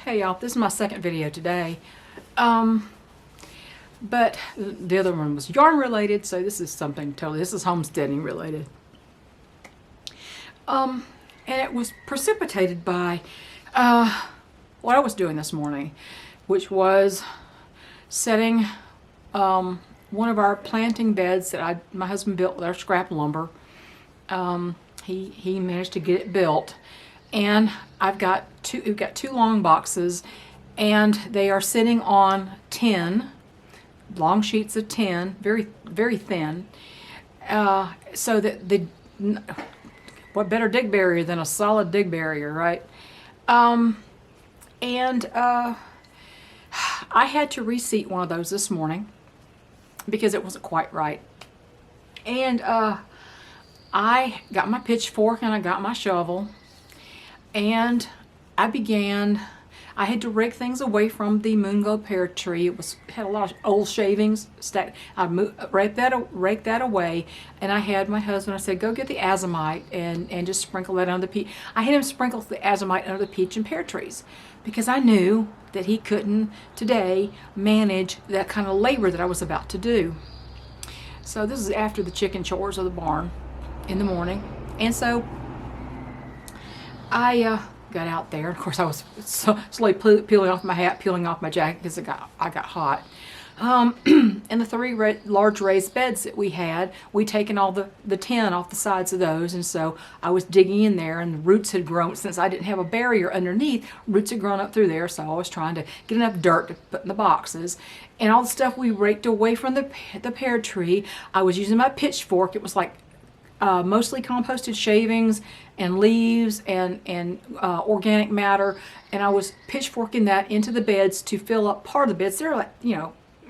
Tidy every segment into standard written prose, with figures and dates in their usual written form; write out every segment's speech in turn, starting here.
Hey y'all, this is my second video today. But the other one was yarn related, so this is something totally, this is homesteading related. And it was precipitated by what I was doing this morning, which was setting one of our planting beds that my husband built with our scrap lumber. He managed to get it built, and we've got two long boxes, and they are sitting on 10 long sheets of 10, very very thin, so that what better dig barrier than a solid dig barrier, right? And I had to reseat one of those this morning because it wasn't quite right. And I got my pitchfork and I got my shovel, and I had to rake things away from the moongo pear tree. It had a lot of old shavings stacked. I raked that away, and I had my husband, I said, go get the azomite and just sprinkle that on the peach. I had him sprinkle the azomite under the peach and pear trees because I knew that he couldn't today manage that kind of labor that I was about to do. So this is after the chicken chores of the barn in the morning, and so I got out there. Of course, I was slowly peeling off my hat, peeling off my jacket because I got hot. And the three large raised beds that we had, we'd taken all the tin off the sides of those, and so I was digging in there, and the roots had grown. Since I didn't have a barrier underneath, roots had grown up through there, so I was trying to get enough dirt to put in the boxes. And all the stuff we raked away from the pear tree, I was using my pitchfork. It was like mostly composted shavings and leaves and organic matter, and I was pitchforking that into the beds to fill up part of the beds. They're like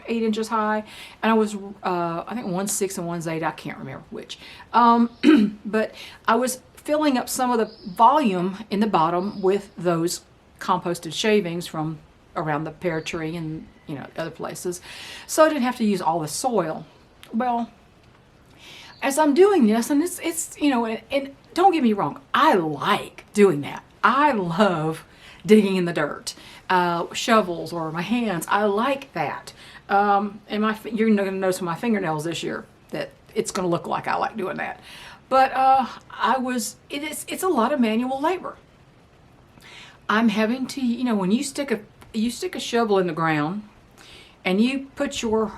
8 inches high, and I was I think 1/6 and 1/8, I can't remember which, but I was filling up some of the volume in the bottom with those composted shavings from around the pear tree and other places, so I didn't have to use all the soil. Well, as I'm doing this, and it's and don't get me wrong, I like doing that. I love digging in the dirt, shovels or my hands. I like that. And you're going to notice with my fingernails this year that it's going to look like I like doing that. But it's a lot of manual labor. I'm having to, when you stick a shovel in the ground and you put your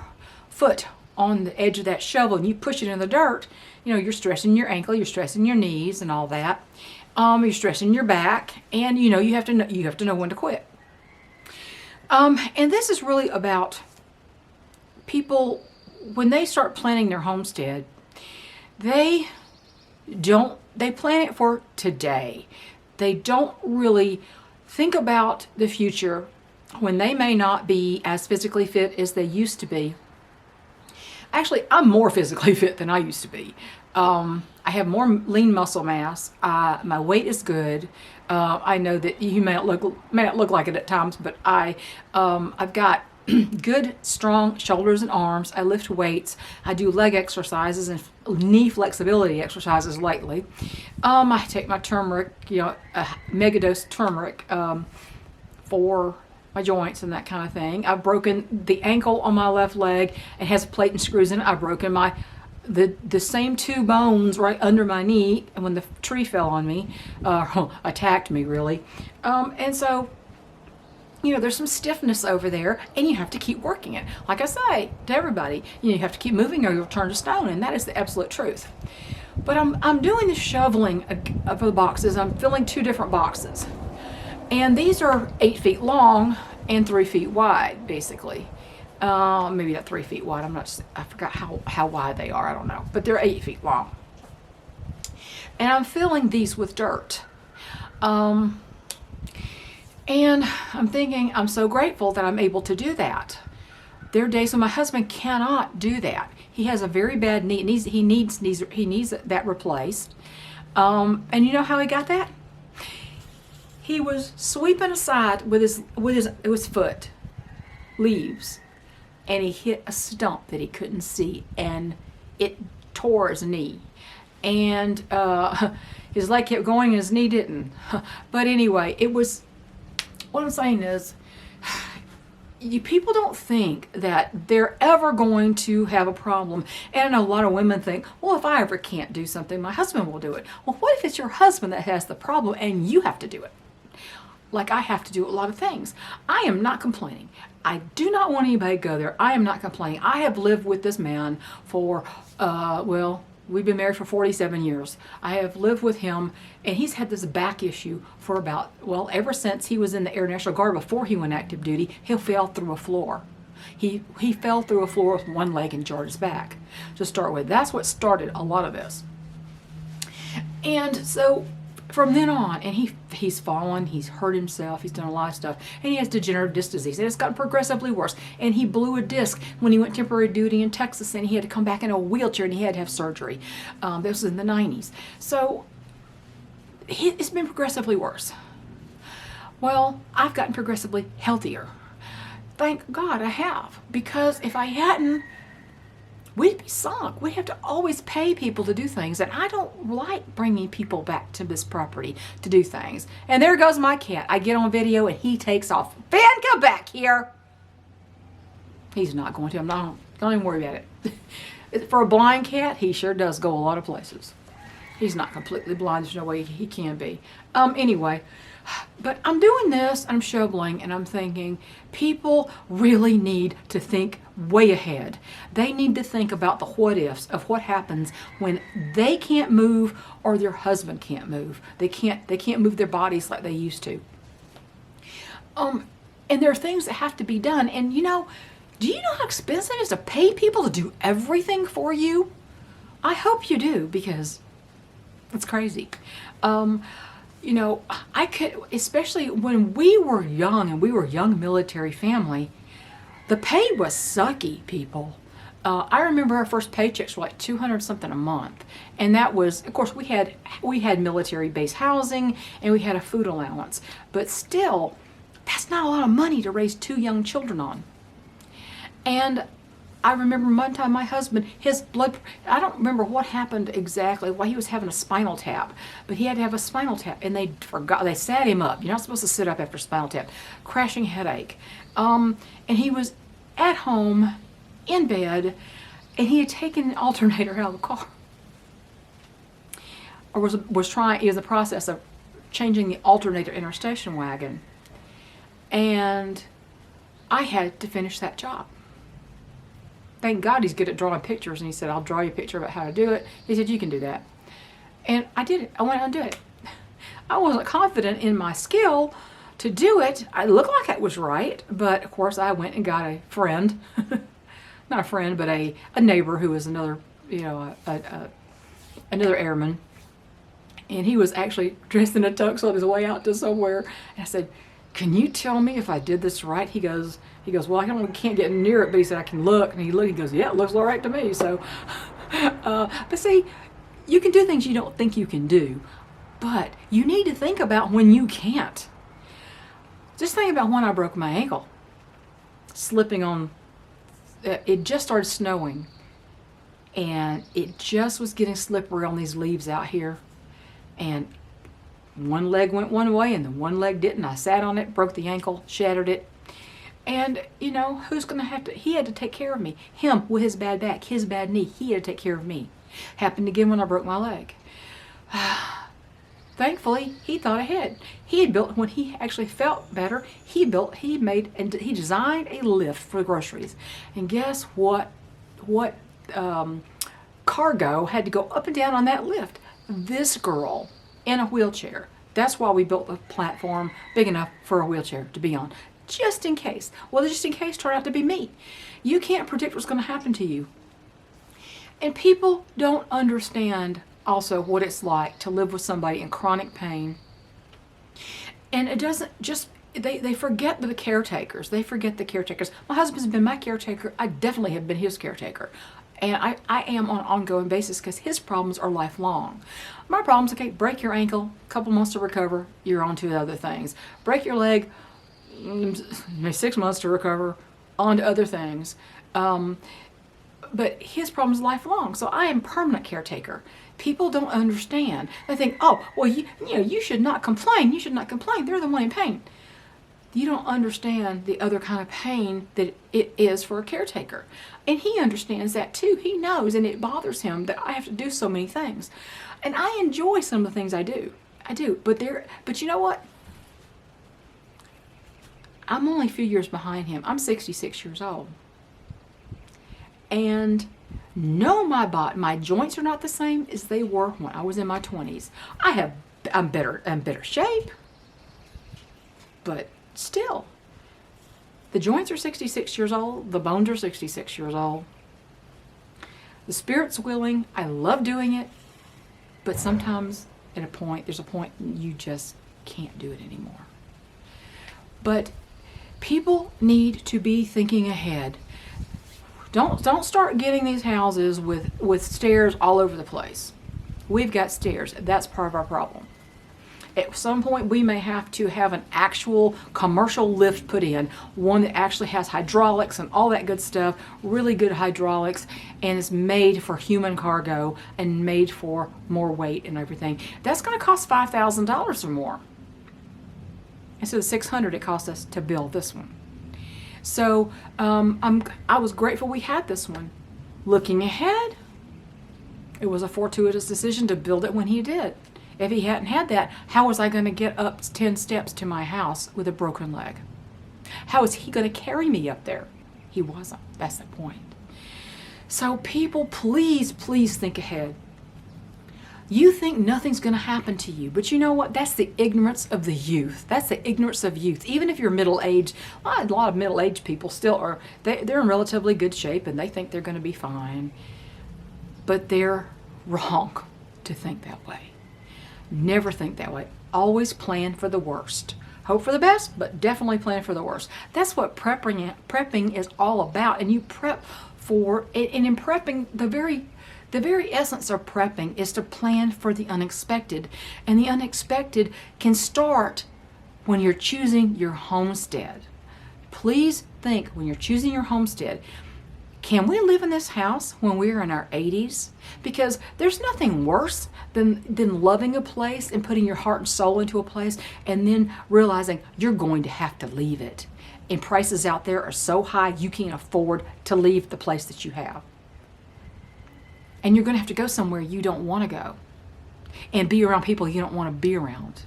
foot on the edge of that shovel and you push it in the dirt, you're stressing your ankle, you're stressing your knees and all that. You're stressing your back, and you have to know when to quit. And this is really about people when they start planning their homestead. They plan it for today. They don't really think about the future when they may not be as physically fit as they used to be. Actually, I'm more physically fit than I used to be. I have more lean muscle mass. My weight is good. I know that you may not look like it at times, but I've got good, strong shoulders and arms. I lift weights. I do leg exercises and knee flexibility exercises lately. I take my turmeric, a megadose turmeric for my joints and that kind of thing. I've broken the ankle on my left leg. It has a plate and screws in it. I've broken the same two bones right under my knee when the tree fell on me, attacked me really. And so, there's some stiffness over there, and you have to keep working it. Like I say to everybody, you have to keep moving or you'll turn to stone, and that is the absolute truth. But I'm doing the shoveling of the boxes. I'm filling 2 different boxes. And these are 8 feet long and 3 feet wide, basically. Maybe not 3 feet wide. I forgot how wide they are. I don't know. But they're 8 feet long. And I'm filling these with dirt. And I'm thinking, I'm so grateful that I'm able to do that. There are days when my husband cannot do that. He has a very bad knee. He needs that replaced. And you know how he got that? He was sweeping aside with his foot leaves, and he hit a stump that he couldn't see, and it tore his knee. And his leg kept going and his knee didn't. But anyway, it was what I'm saying is, people don't think that they're ever going to have a problem. And I know a lot of women think, well, if I ever can't do something, my husband will do it. Well, what if it's your husband that has the problem and you have to do it? Like I have to do a lot of things. I am not complaining. I do not want anybody to go there. I am not complaining. I have lived with this man for, we've been married for 47 years. I have lived with him, and he's had this back issue for about, ever since he was in the Air National Guard before he went active duty, he fell through a floor. He fell through a floor with one leg and jarred his back to start with. That's what started a lot of this. And so from then on, and he's fallen, he's hurt himself, he's done a lot of stuff, and he has degenerative disc disease, and it's gotten progressively worse. And he blew a disc when he went temporary duty in Texas, and he had to come back in a wheelchair, and he had to have surgery. This was in the 90s. So it's been progressively worse. Well, I've gotten progressively healthier. Thank God I have, because if I hadn't, we'd be sunk. We'd have to always pay people to do things, and I don't like bringing people back to this property to do things. And there goes my cat. I get on video and he takes off. Ben, come back here. He's not going to. Don't even worry about it. For a blind cat, he sure does go a lot of places. He's not completely blind. There's no way he can be. Anyway, but I'm doing this, I'm shoveling, and I'm thinking people really need to think way ahead. They need to think about the what ifs of what happens when they can't move or their husband can't move. They can't move their bodies like they used to. And there are things that have to be done. And do you know how expensive it is to pay people to do everything for you? I hope you do, because it's crazy. I could, especially when we were young and we were a young military family, the pay was sucky, people. I remember our first paychecks were like $200 something a month. And that was, of course, we had military base housing and we had a food allowance. But still, that's not a lot of money to raise 2 young children on. And I remember one time my husband, I don't remember what happened exactly, why he was having a spinal tap, but he had to have a spinal tap, and they sat him up. You're not supposed to sit up after a spinal tap. Crashing headache. And he was at home in bed, and he had taken an alternator out of the car. Or was in the process of changing the alternator in our station wagon. And I had to finish that job. Thank God he's good at drawing pictures, and he said, I'll draw you a picture about how to do it. He said, you can do that. And I did it. I went out and did it. I wasn't confident in my skill to do it. I looked like it was right, but of course I went and got a friend, not a friend, but a neighbor who was another, another airman. And he was actually dressed in a tux on his way out to somewhere. And I said, can you tell me if I did this right? He goes, well, can't get near it, but he said, I can look. And he goes, yeah, it looks all right to me. So, but see, you can do things you don't think you can do, but you need to think about when you can't. Just think about when I broke my ankle, slipping on, it just started snowing, and it just was getting slippery on these leaves out here. And one leg went one way and the one leg didn't. I sat on it, broke the ankle, shattered it. And, who's going to he had to take care of me. Him with his bad back, his bad knee, he had to take care of me. Happened again when I broke my leg. Thankfully, he thought ahead. He had built, when he actually felt better, he designed a lift for groceries. And guess what? Cargo had to go up and down on that lift. This girl in a wheelchair. That's why we built the platform big enough for a wheelchair to be on. Just in case. Well, just in case turned out to be me. You can't predict what's going to happen to you. And people don't understand also what it's like to live with somebody in chronic pain. And it doesn't just, they forget the caretakers. They forget the caretakers. My husband's been my caretaker. I definitely have been his caretaker. And I am on an ongoing basis because his problems are lifelong. My problems, okay, break your ankle, a couple months to recover, you're on to other things. Break your leg, 6 months to recover, on to other things. But his problem's lifelong, so I am permanent caretaker. People don't understand. They think, oh, well, you should not complain. You should not complain. They're the one in pain. you don't understand the other kind of pain that it is for a caretaker. And he understands that too. He knows, and it bothers him that I have to do so many things. And I enjoy some of the things I do. I do. But you know what? I'm only a few years behind him. I'm 66 years old. And no, my joints are not the same as they were when I was in my 20s. I'm better shape. But still, the joints are 66 years old. The bones are 66 years old. The spirit's willing. I love doing it. But sometimes there's a point you just can't do it anymore. But people need to be thinking ahead. Don't start getting these houses with stairs all over the place. We've got stairs. That's part of our problem. At some point, we may have to have an actual commercial lift put in, one that actually has hydraulics and all that good stuff, really good hydraulics, and is made for human cargo and made for more weight and everything. That's going to cost $5,000 or more. Instead of $600 it cost us to build this one. So I was grateful we had this one. Looking ahead, it was a fortuitous decision to build it when he did. If he hadn't had that, how was I going to get up 10 steps to my house with a broken leg? How was he going to carry me up there? He wasn't. That's the point. So people, please, please think ahead. You think nothing's going to happen to you, but you know what? That's the ignorance of the youth. That's the ignorance of youth. Even if you're middle-aged, a lot of middle-aged people still are, they're in relatively good shape and they think they're going to be fine. But they're wrong to think that way. Never think that way. Always plan for the worst. Hope for the best, but definitely plan for the worst. That's what prepping is all about. And you prep for, and in prepping, the very essence of prepping is to plan for the unexpected. And the unexpected can start when you're choosing your homestead. Please think, when you're choosing your homestead, can we live in this house when we're in our 80s? Because there's nothing worse than loving a place and putting your heart and soul into a place and then realizing you're going to have to leave it. And prices out there are so high you can't afford to leave the place that you have. And you're going to have to go somewhere you don't want to go and be around people you don't want to be around.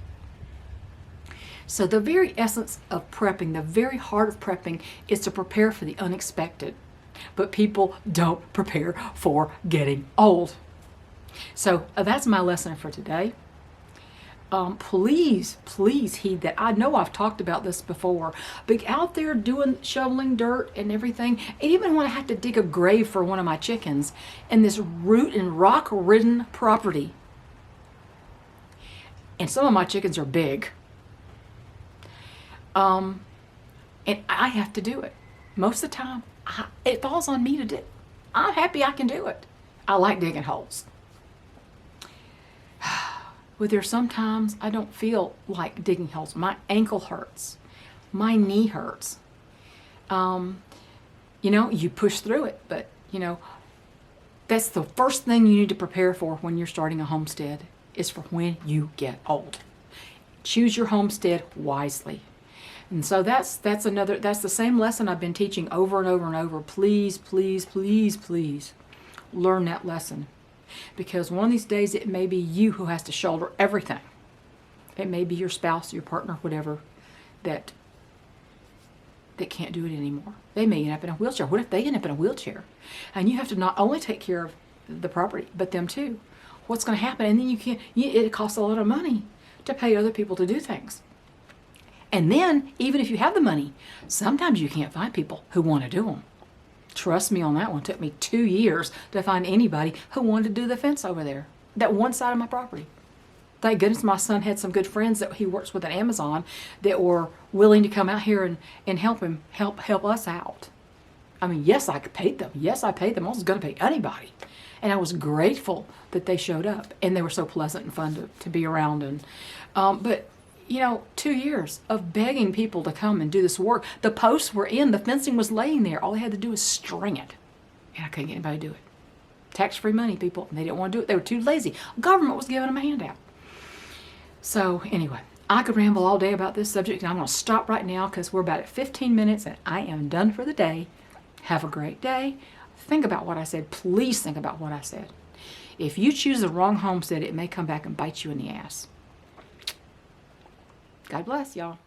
So the very essence of prepping, the very heart of prepping, is to prepare for the unexpected. But people don't prepare for getting old. So that's my lesson for today. Please heed that. I know I've talked about this before, but out there shoveling dirt and everything, and even when I had to dig a grave for one of my chickens in this root and rock-ridden property, and some of my chickens are big, and I have to do it. Most of the time, it falls on me to do. I'm happy I can do it. I like digging holes. But there's sometimes I don't feel like digging holes. My ankle hurts. My knee hurts. You push through it, but that's the first thing you need to prepare for when you're starting a homestead, is for when you get old. Choose your homestead wisely. And so that's the same lesson I've been teaching over and over and over. Please, please, please, please learn that lesson. Because one of these days it may be you who has to shoulder everything. It may be your spouse, your partner, whatever, that can't do it anymore. They may end up in a wheelchair. What if they end up in a wheelchair? And you have to not only take care of the property, but them too. What's going to happen? And then it costs a lot of money to pay other people to do things. And then, even if you have the money, sometimes you can't find people who want to do them. Trust me on that one. It took me 2 years to find anybody who wanted to do the fence over there, that one side of my property. Thank goodness my son had some good friends that he works with at Amazon that were willing to come out here and help us out. I mean, yes, I paid them. Yes, I paid them. I was going to pay anybody. And I was grateful that they showed up. And they were so pleasant and fun to be around. And but 2 years of begging people to come and do this work. The posts were in, the fencing was laying there. All they had to do was string it. And I couldn't get anybody to do it. Tax-free money, people. And they didn't want to do it. They were too lazy. Government was giving them a handout. So anyway, I could ramble all day about this subject, and I'm going to stop right now because we're about at 15 minutes and I am done for the day. Have a great day. Think about what I said. Please think about what I said. If you choose the wrong homestead, it may come back and bite you in the ass. God bless y'all.